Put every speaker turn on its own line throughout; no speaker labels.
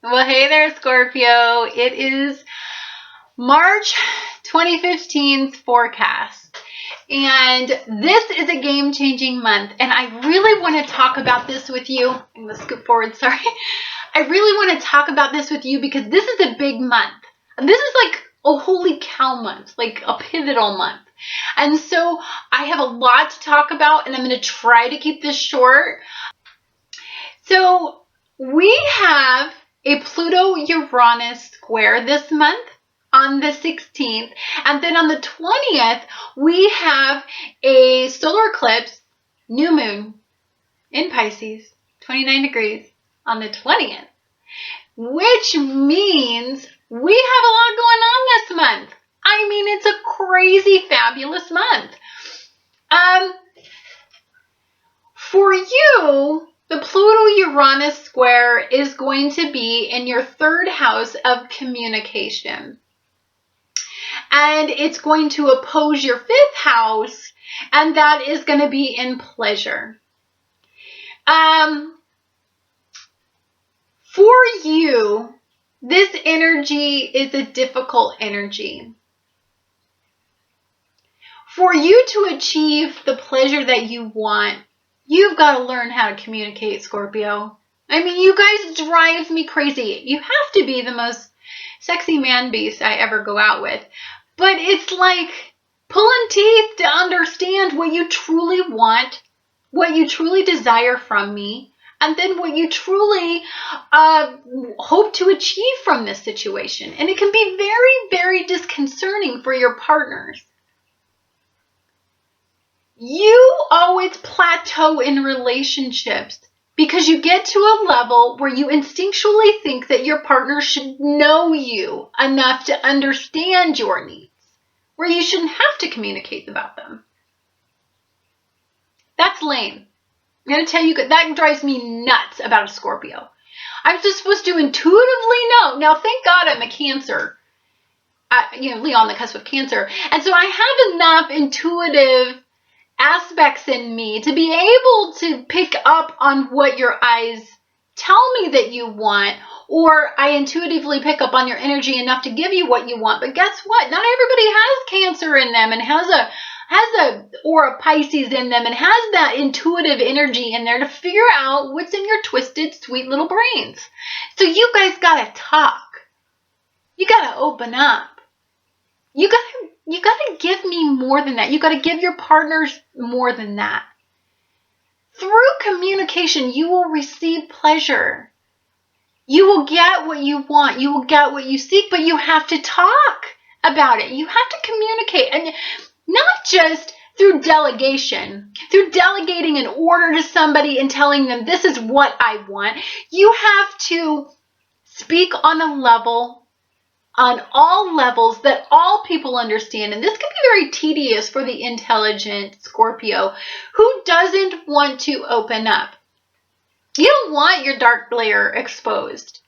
Well, hey there, Scorpio. It is March 2015's forecast. And this is a game-changing month. And I really want to talk about this with you. I'm going to scoot forward, sorry. I really want to talk about this with you because this is a big month. This is like a holy cow month, like a pivotal month. And so I have a lot to talk about, and I'm going to try to keep this short. So we have a Pluto Uranus square this month on the 16th. And then on the 20th, we have a solar eclipse, new moon in Pisces, 29 degrees on the 20th, which means we have a lot going on this month. I mean, it's a crazy, fabulous month. For you, the Pluto-Uranus square is going to be in your third house of communication. And it's going to oppose your fifth house, and that is going to be in pleasure. For you, this energy is a difficult energy. For you to achieve the pleasure that you want, you've got to learn how to communicate, Scorpio. I mean, you guys drive me crazy. You have to be the most sexy man beast I ever go out with. But it's like pulling teeth to understand what you truly want, what you truly desire from me, and then what you truly hope to achieve from this situation. And it can be very, very disconcerting for your partners. You always plateau in relationships because you get to a level where you instinctually think that your partner should know you enough to understand your needs, where you shouldn't have to communicate about them. That's lame. I'm going to tell you, that drives me nuts about a Scorpio. I'm just supposed to intuitively know. Now, thank God I'm a Cancer. Leo on the cusp of Cancer. And so I have enough intuitive aspects in me to be able to pick up on what your eyes tell me that you want, or I intuitively pick up on your energy enough to give you what you want. But guess what? Not everybody has Cancer in them and has a aura Pisces in them and has that intuitive energy in there to figure out what's in your twisted, sweet little brains. So you guys gotta talk. You gotta open up. You gotta give me more than that. You gotta give your partners more than that. Through communication, you will receive pleasure. You will get what you want. You will get what you seek, but you have to talk about it. You have to communicate, and not just through delegation, through delegating an order to somebody and telling them this is what I want. You have to speak on a level, on all levels that all people understand. And this can be very tedious for the intelligent Scorpio who doesn't want to open up. You don't want your dark layer exposed.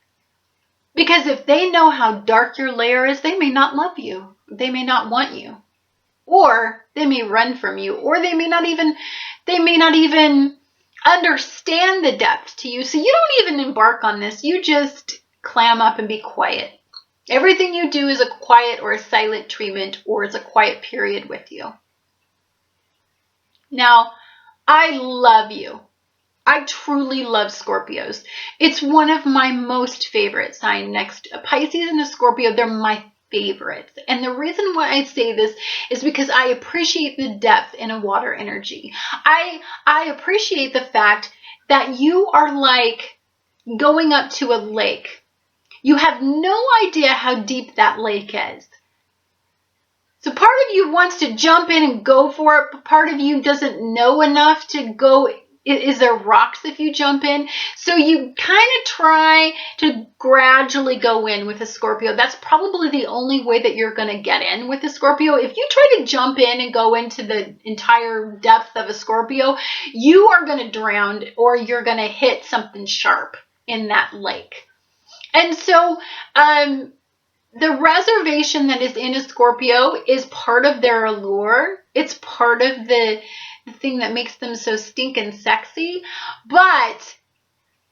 Because if they know how dark your layer is, they may not love you. They may not want you. Or they may run from you. Or they may not even understand the depth to you. So you don't even embark on this. You just clam up and be quiet. Everything you do is a quiet or a silent treatment, or it's a quiet period with you. Now, I love you. I truly love Scorpios. It's one of my most favorite signs. Next, Pisces and a Scorpio, they're my favorites. And the reason why I say this is because I appreciate the depth in a water energy. I appreciate the fact that you are like going up to a lake. You have no idea how deep that lake is. So part of you wants to jump in and go for it, but part of you doesn't know enough to go. Is there rocks if you jump in? So you kind of try to gradually go in with a Scorpio. That's probably the only way that you're going to get in with a Scorpio. If you try to jump in and go into the entire depth of a Scorpio, you are going to drown, or you're going to hit something sharp in that lake. And so the reservation that is in a Scorpio is part of their allure. It's part of the thing that makes them so stinking sexy. But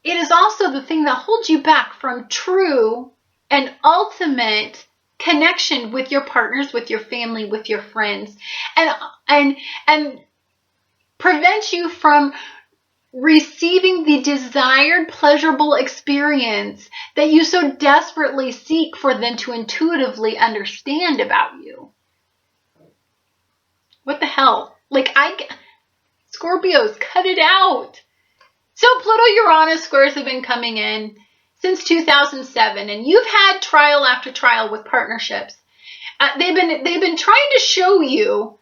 it is also the thing that holds you back from true and ultimate connection with your partners, with your family, with your friends, and prevents you from receiving the desired pleasurable experience that you so desperately seek for them to intuitively understand about you. What the hell? Like, Scorpios, cut it out. So Pluto Uranus squares have been coming in since 2007, and you've had trial after trial with partnerships. They've been trying to show you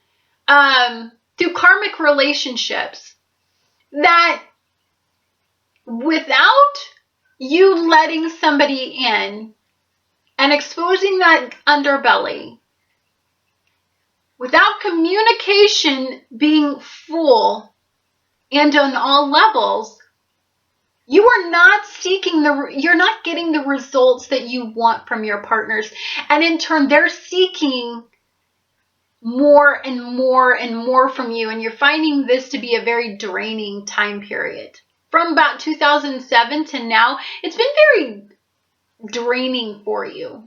through karmic relationships that without you letting somebody in and exposing that underbelly, without communication being full and on all levels, you are not you're not getting the results that you want from your partners. And in turn, they're seeking more and more and more from you. And you're finding this to be a very draining time period. From about 2007 to now, it's been very draining for you.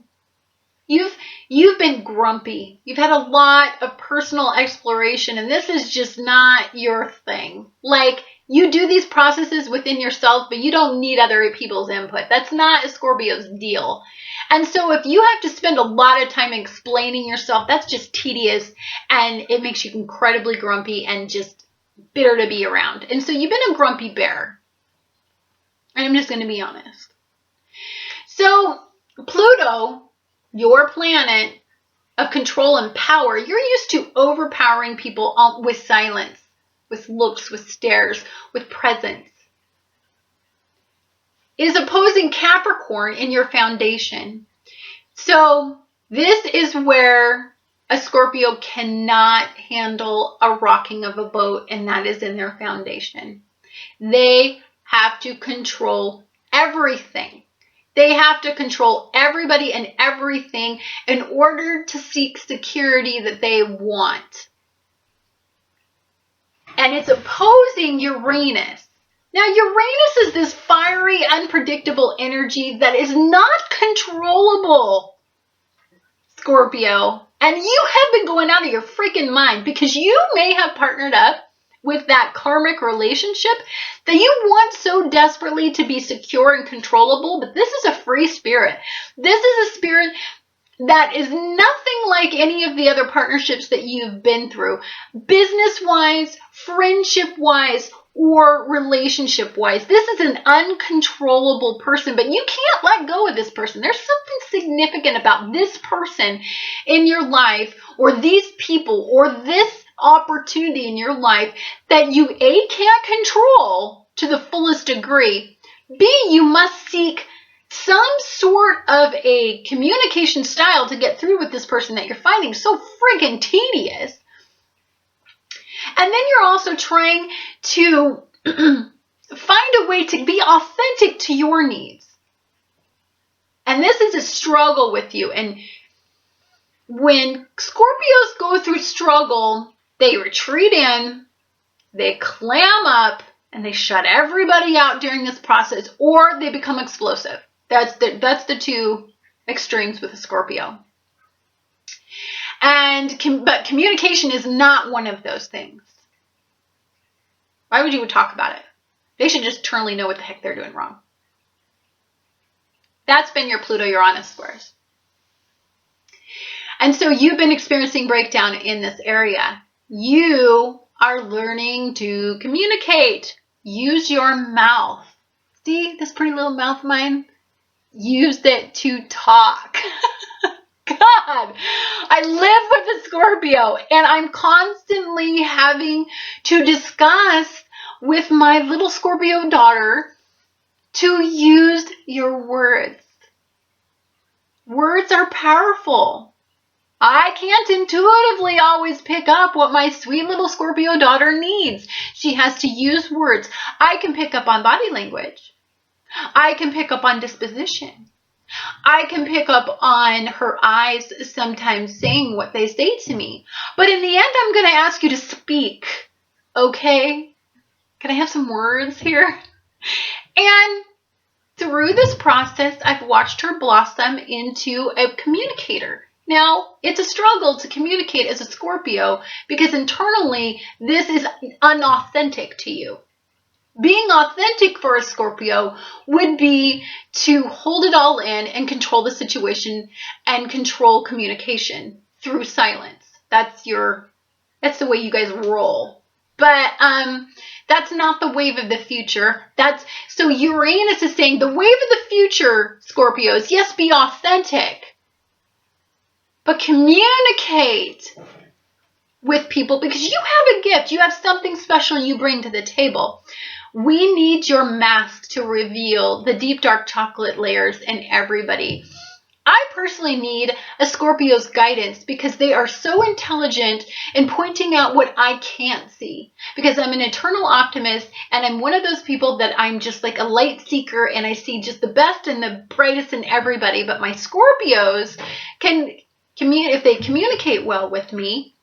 You've been grumpy. You've had a lot of personal exploration, and this is just not your thing. Like, you do these processes within yourself, but you don't need other people's input. That's not a Scorpio's deal. And so if you have to spend a lot of time explaining yourself, that's just tedious, and it makes you incredibly grumpy and just bitter to be around. And so you've been a grumpy bear. And I'm just going to be honest. So Pluto, your planet of control and power, you're used to overpowering people with silence, with looks, with stares, with presence, is opposing Capricorn in your foundation. So this is where a Scorpio cannot handle a rocking of a boat, and that is in their foundation. They have to control everything. They have to control everybody and everything in order to seek security that they want. And it's opposing Uranus. Now, Uranus is this fiery, unpredictable energy that is not controllable, Scorpio. And you have been going out of your freaking mind because you may have partnered up with that karmic relationship that you want so desperately to be secure and controllable, but this is a free spirit. This is a spirit that is nothing like any of the other partnerships that you've been through, business-wise, friendship-wise, or relationship-wise. This is an uncontrollable person, but you can't let go of this person. There's something significant about this person in your life, or these people, or this opportunity in your life that you A, can't control to the fullest degree. B, you must seek some sort of a communication style to get through with this person that you're finding so friggin' tedious. And then you're also trying to find a way to be authentic to your needs. And this is a struggle with you. And when Scorpios go through struggle, they retreat in, they clam up, and they shut everybody out during this process, or they become explosive. That's the two extremes with a Scorpio. But communication is not one of those things. Why would you talk about it? They should just eternally know what the heck they're doing wrong. That's been your Pluto Uranus squares. And so you've been experiencing breakdown in this area. You are learning to communicate. Use your mouth. See this pretty little mouth of mine? Use it to talk. God, I live with a Scorpio, and I'm constantly having to discuss with my little Scorpio daughter to use your words. Words are powerful. I can't intuitively always pick up what my sweet little Scorpio daughter needs. She has to use words. I can pick up on body language. I can pick up on disposition. I can pick up on her eyes sometimes saying what they say to me. But in the end, I'm going to ask you to speak. Okay? Can I have some words here? And through this process, I've watched her blossom into a communicator. Now, it's a struggle to communicate as a Scorpio because internally, this is unauthentic to you. Being authentic for a Scorpio would be to hold it all in and control the situation and control communication through silence. That's the way you guys roll. But that's not the wave of the future. So Uranus is saying the wave of the future, Scorpios, yes, be authentic, but communicate with people because you have a gift. You have something special you bring to the table. We need your mask to reveal the deep, dark chocolate layers in everybody. I personally need a Scorpio's guidance because they are so intelligent in pointing out what I can't see. Because I'm an eternal optimist and I'm one of those people that I'm just like a light seeker and I see just the best and the brightest in everybody. But my Scorpios if they communicate well with me,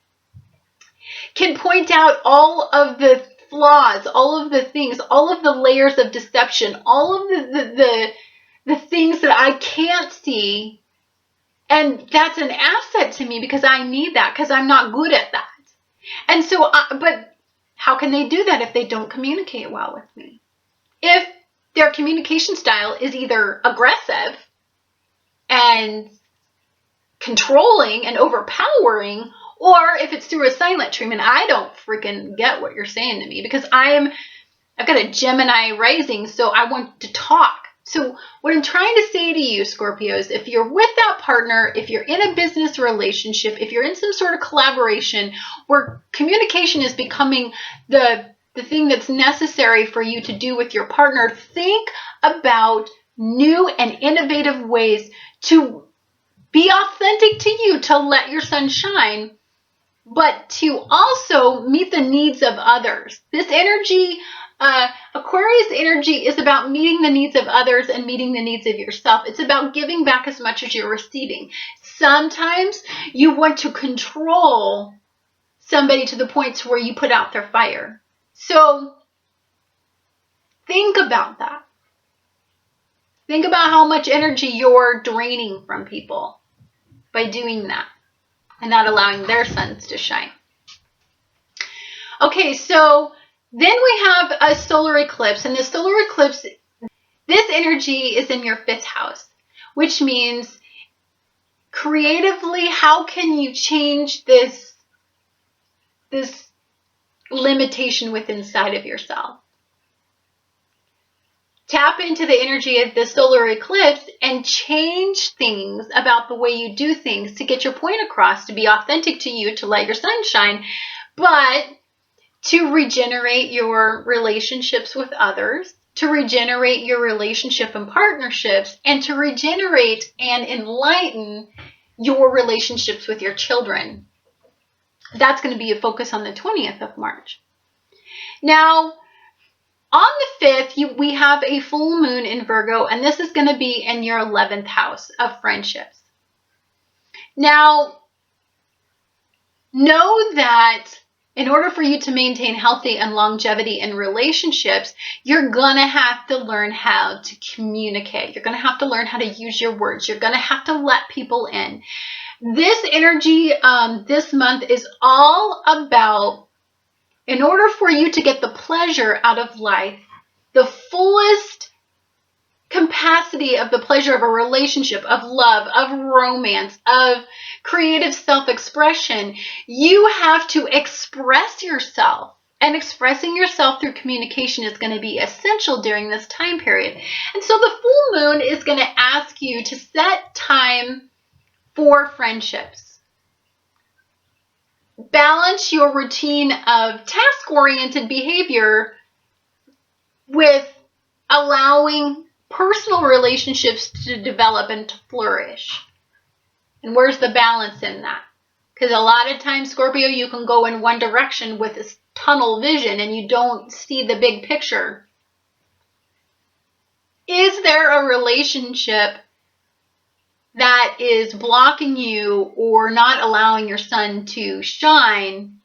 can point out all of the flaws, all of the things, all of the layers of deception, all of the things that I can't see. And that's an asset to me because I need that because I'm not good at that. And so, but how can they do that if they don't communicate well with me? If their communication style is either aggressive and controlling and overpowering, or if it's through a silent treatment. I don't freaking get what you're saying to me because I've got a Gemini rising, so I want to talk. So what I'm trying to say to you, Scorpios, if you're with that partner, if you're in a business relationship, if you're in some sort of collaboration where communication is becoming the thing that's necessary for you to do with your partner, think about new and innovative ways to be authentic to you, to let your sun shine, but to also meet the needs of others. This energy, Aquarius energy, is about meeting the needs of others and meeting the needs of yourself. It's about giving back as much as you're receiving. Sometimes you want to control somebody to the point to where you put out their fire. So think about that. Think about how much energy you're draining from people by doing that and not allowing their suns to shine. Okay, so then we have a solar eclipse, and the solar eclipse, this energy is in your 5th house, which means creatively, how can you change this limitation within inside of yourself? Tap into the energy of the solar eclipse and change things about the way you do things to get your point across, to be authentic to you, to let your sun shine, but to regenerate your relationships with others, to regenerate your relationship and partnerships, and to regenerate and enlighten your relationships with your children. That's going to be a focus on the 20th of March. Now, on the 5th, we have a full moon in Virgo, and this is going to be in your 11th house of friendships. Now, know that in order for you to maintain healthy and longevity in relationships, you're going to have to learn how to communicate. You're going to have to learn how to use your words. You're going to have to let people in. This energy this month is all about, in order for you to get the pleasure out of life, the fullest capacity of the pleasure of a relationship, of love, of romance, of creative self-expression, you have to express yourself. And expressing yourself through communication is going to be essential during this time period. And so the full moon is going to ask you to set time for friendships. Balance your routine of task-oriented behavior with allowing personal relationships to develop and to flourish. And where's the balance in that? Because a lot of times, Scorpio, you can go in one direction with this tunnel vision and you don't see the big picture. Is there a relationship that is blocking you or not allowing your sun to shine,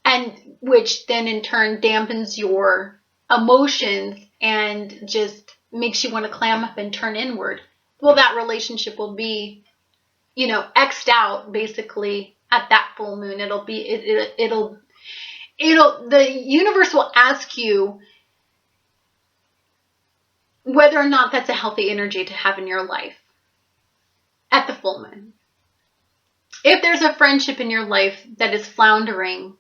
and which then in turn dampens your emotions and just makes you want to clam up and turn inward, well, that relationship will be, X'd out basically at that full moon. The universe will ask you whether or not that's a healthy energy to have in your life at the full moon. If there's a friendship in your life that is floundering,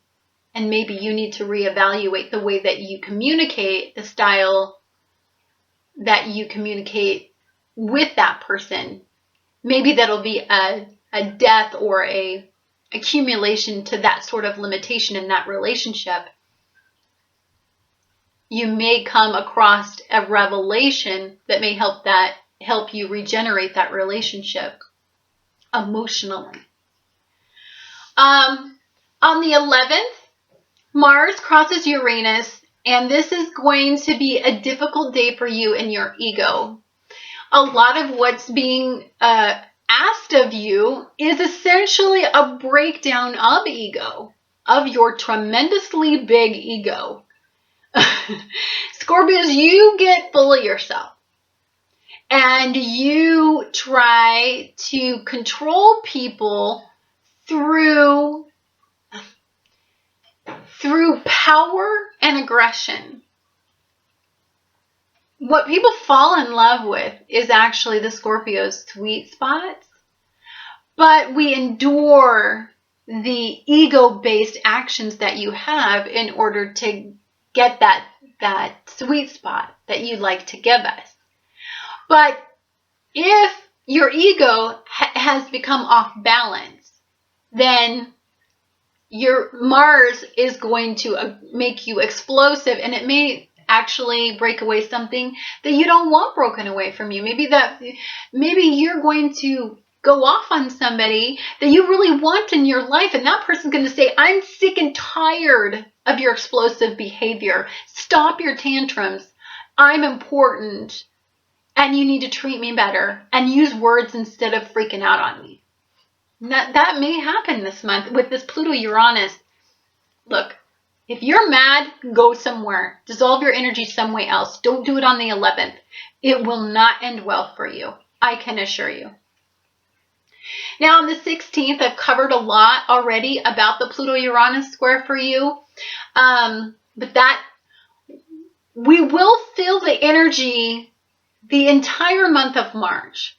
and maybe you need to reevaluate the way that you communicate, the style that you communicate with that person, maybe that'll be a death or a accumulation to that sort of limitation in that relationship. You may come across a revelation that may help you regenerate that relationship emotionally. On the 11th, Mars crosses Uranus, and this is going to be a difficult day for you and your ego. A lot of what's being asked of you is essentially a breakdown of ego, of your tremendously big ego. Scorpios, you get full of yourself and you try to control people through power and aggression. What people fall in love with is actually the Scorpio's sweet spots, but we endure the ego-based actions that you have in order to get that sweet spot that you'd like to give us. But if your ego has become off balance, then your Mars is going to make you explosive, and it may actually break away something that you don't want broken away from you. Maybe you're going to go off on somebody that you really want in your life, and that person's going to say, I'm sick and tired of your explosive behavior. Stop your tantrums. I'm important, and you need to treat me better and use words instead of freaking out on me. That may happen this month with this Pluto Uranus. Look, if you're mad, go somewhere. Dissolve your energy some way else. Don't do it on the 11th. It will not end well for you. I can assure you. Now on the 16th, I've covered a lot already about the Pluto Uranus square for you. But that we will feel the energy the entire month of March.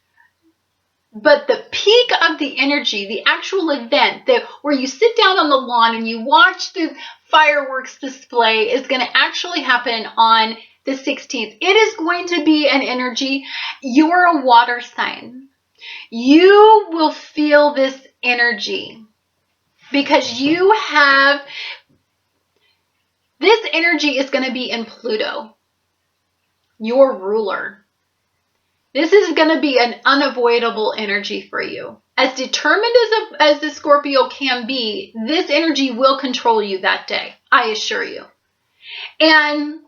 But the peak of the energy, the actual event where you sit down on the lawn and you watch the fireworks display, is going to actually happen on the 16th. It is going to be an energy. You're a water sign. You will feel this energy because you have this energy is going to be in Pluto, your ruler. This is going to be an unavoidable energy for you. As determined as the Scorpio can be, this energy will control you that day, I assure you. And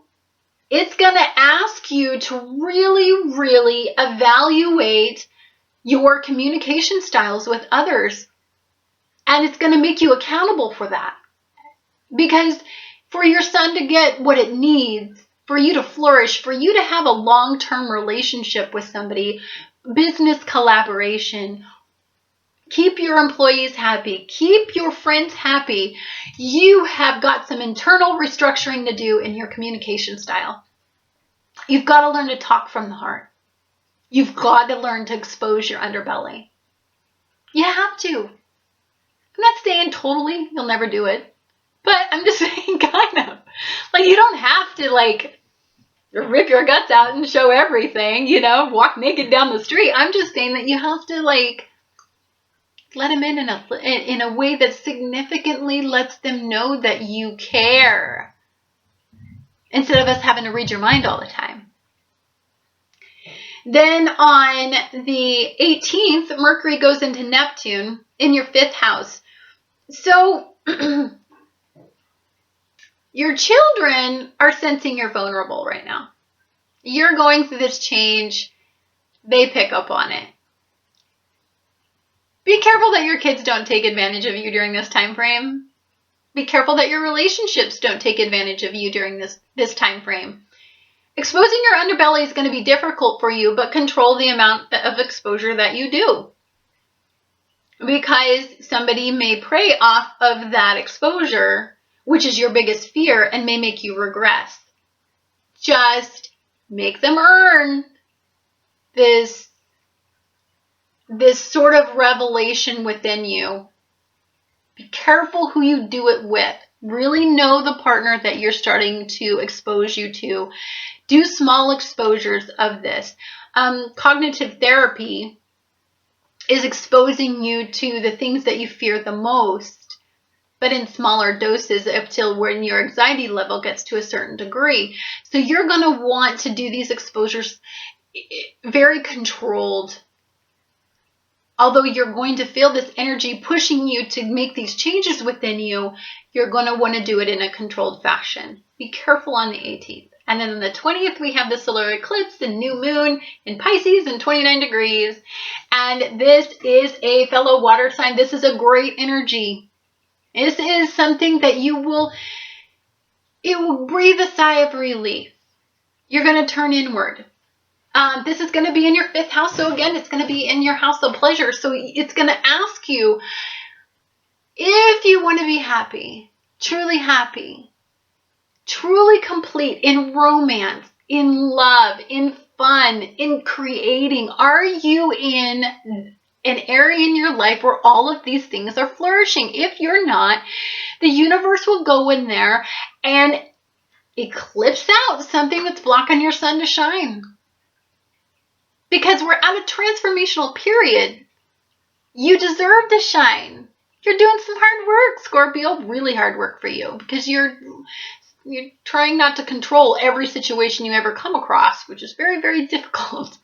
it's going to ask you to really, really evaluate your communication styles with others. And it's going to make you accountable for that. Because for your sun to get what it needs, for you to flourish, for you to have a long-term relationship with somebody, business collaboration, keep your employees happy, keep your friends happy, you have got some internal restructuring to do in your communication style. You've got to learn to talk from the heart. You've got to learn to expose your underbelly. You have to. I'm not saying totally you'll never do it, but I'm just saying kind of. Like, you don't have to, like, rip your guts out and show everything, walk naked down the street. I'm just saying that you have to, like, let them in a way that significantly lets them know that you care, instead of us having to read your mind all the time. Then on the 18th, Mercury goes into Neptune in your 5th house. So your children are sensing you're vulnerable right now. You're going through this change. They pick up on it. Be careful that your kids don't take advantage of you during this time frame. Be careful that your relationships don't take advantage of you during this time frame. Exposing your underbelly is going to be difficult for you, but control the amount of exposure that you do. Because somebody may prey off of that exposure, which is your biggest fear, and may make you regress. Just make them earn this sort of revelation within you. Be careful who you do it with. Really know the partner that you're starting to expose you to. Do small exposures of this. Cognitive therapy is exposing you to the things that you fear the most, but in smaller doses up till when your anxiety level gets to a certain degree. So you're going to want to do these exposures very controlled. Although you're going to feel this energy pushing you to make these changes within you, you're going to want to do it in a controlled fashion. Be careful on the 18th. And then on the 20th, we have the solar eclipse and new moon in Pisces and 29 degrees. And this is a fellow water sign. This is a great energy. This is something that it will breathe a sigh of relief. You're going to turn inward. This is going to be in your 5th house. So again, it's going to be in your house of pleasure. So it's going to ask you if you want to be happy, truly complete in romance, in love, in fun, in creating. Are you in an area in your life where all of these things are flourishing? If you're not, the universe will go in there and eclipse out something that's blocking your sun to shine. Because we're at a transformational period. You deserve to shine. You're doing some hard work, Scorpio. Really hard work for you. Because you're trying not to control every situation you ever come across, which is very, very difficult.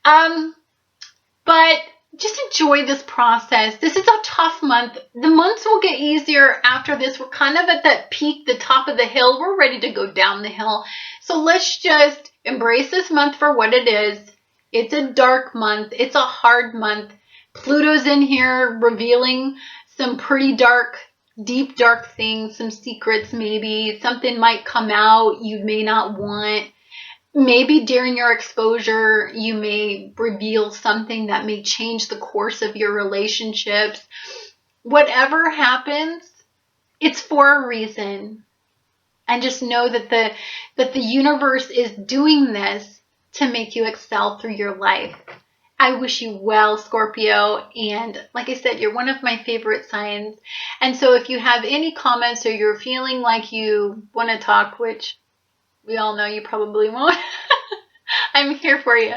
But just enjoy this process. This is a tough month. The months will get easier after this. We're kind of at that peak, the top of the hill. We're ready to go down the hill. So let's just embrace this month for what it is. It's a dark month. It's a hard month. Pluto's in here revealing some pretty dark, deep, dark things, some secrets maybe. Something might come out you may not want. Maybe during your exposure, you may reveal something that may change the course of your relationships. Whatever happens, it's for a reason. And just know that the universe is doing this to make you excel through your life. I wish you well, Scorpio. And like I said, you're one of my favorite signs. And so if you have any comments or you're feeling like you want to talk, which we all know you probably won't, I'm here for you.